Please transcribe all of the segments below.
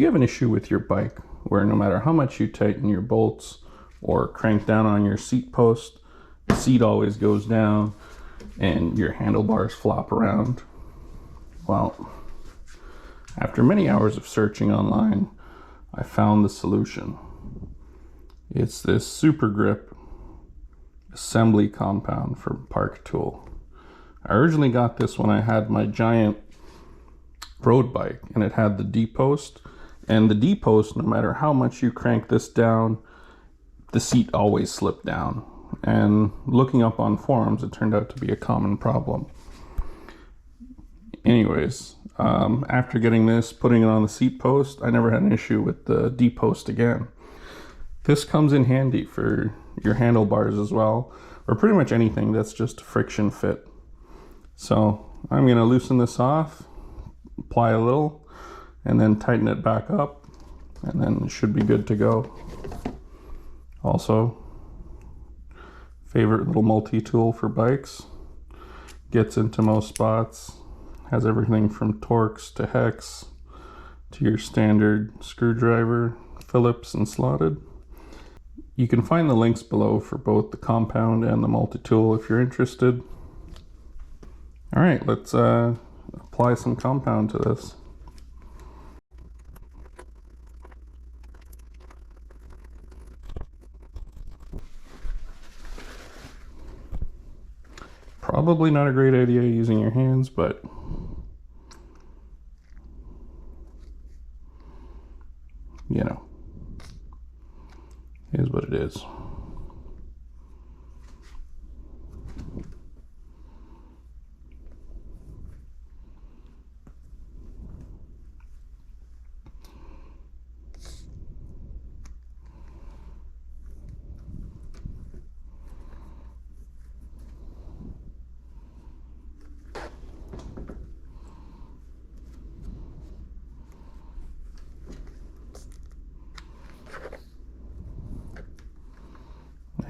Do you have an issue with your bike where no matter how much you tighten your bolts or crank down on your seat post, the seat always goes down and your handlebars flop around? Well, after many hours of searching online, I found the solution. It's this Supergrip assembly compound from Park Tool. I originally got this when I had my giant road bike and it had the D-post, and the D-post, no matter how much you crank this down, the seat always slipped down. And looking up on forums, it turned out to be a common problem. Anyways, after getting this, putting it on the seat post, I never had an issue with the D-post again. This comes in handy for your handlebars as well, or pretty much anything that's just a friction fit. So I'm going to loosen this off, apply a little, and then tighten it back up, and then it should be good to go. Also, favorite little multi-tool for bikes. Gets into most spots, has everything from Torx to hex to your standard screwdriver, Phillips and slotted. You can find the links below for both the compound and the multi-tool if you're interested. All right, let's apply some compound to this. Probably not a great idea using your hands, but you know, it is what it is.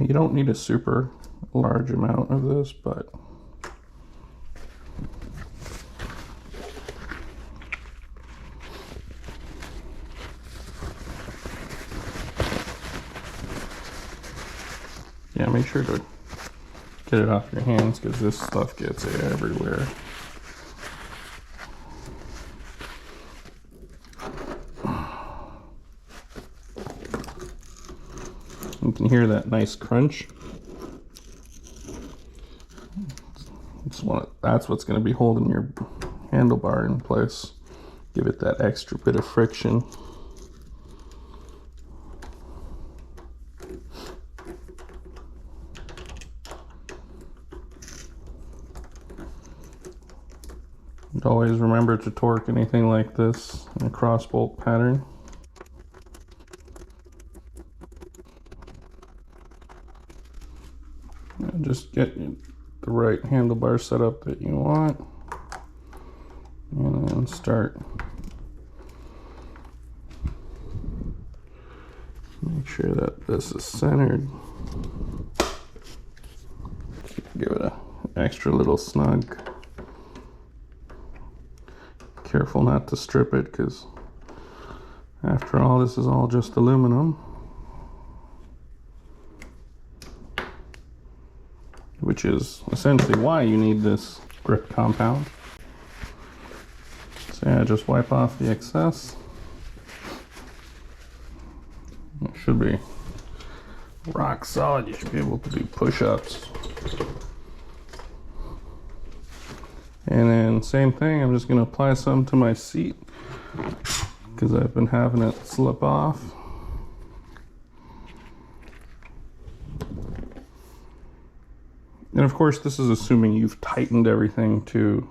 You don't need a super large amount of this, but yeah, make sure to get it off your hands because this stuff gets everywhere. You can hear that nice crunch. That's what's going to be holding your handlebar in place. Give it that extra bit of friction. And always remember to torque anything like this in a cross bolt pattern. And just get the right handlebar setup that you want, and then start. Make sure that this is centered. Give it an extra little snug. Careful not to strip it, because after all, this is all just aluminum, which is essentially why you need this grip compound. So yeah, just wipe off the excess. It should be rock solid. You should be able to do push-ups. And then same thing, I'm just going to apply some to my seat because I've been having it slip off. And of course, this is assuming you've tightened everything to,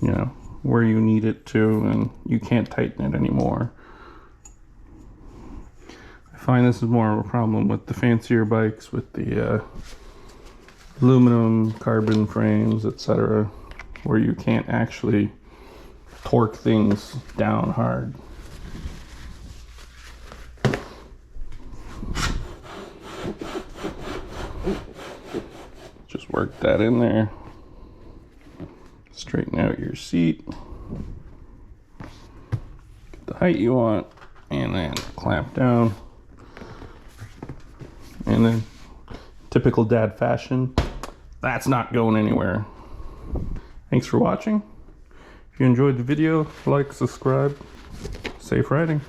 you know, where you need it to, and you can't tighten it anymore. I find this is more of a problem with the fancier bikes with the aluminum, carbon frames, etc., where you can't actually torque things down hard. Just work that in there. Straighten out your seat. Get the height you want, and then clamp down. And then, typical dad fashion, that's not going anywhere. Thanks for watching. If you enjoyed the video, like, subscribe. Safe riding.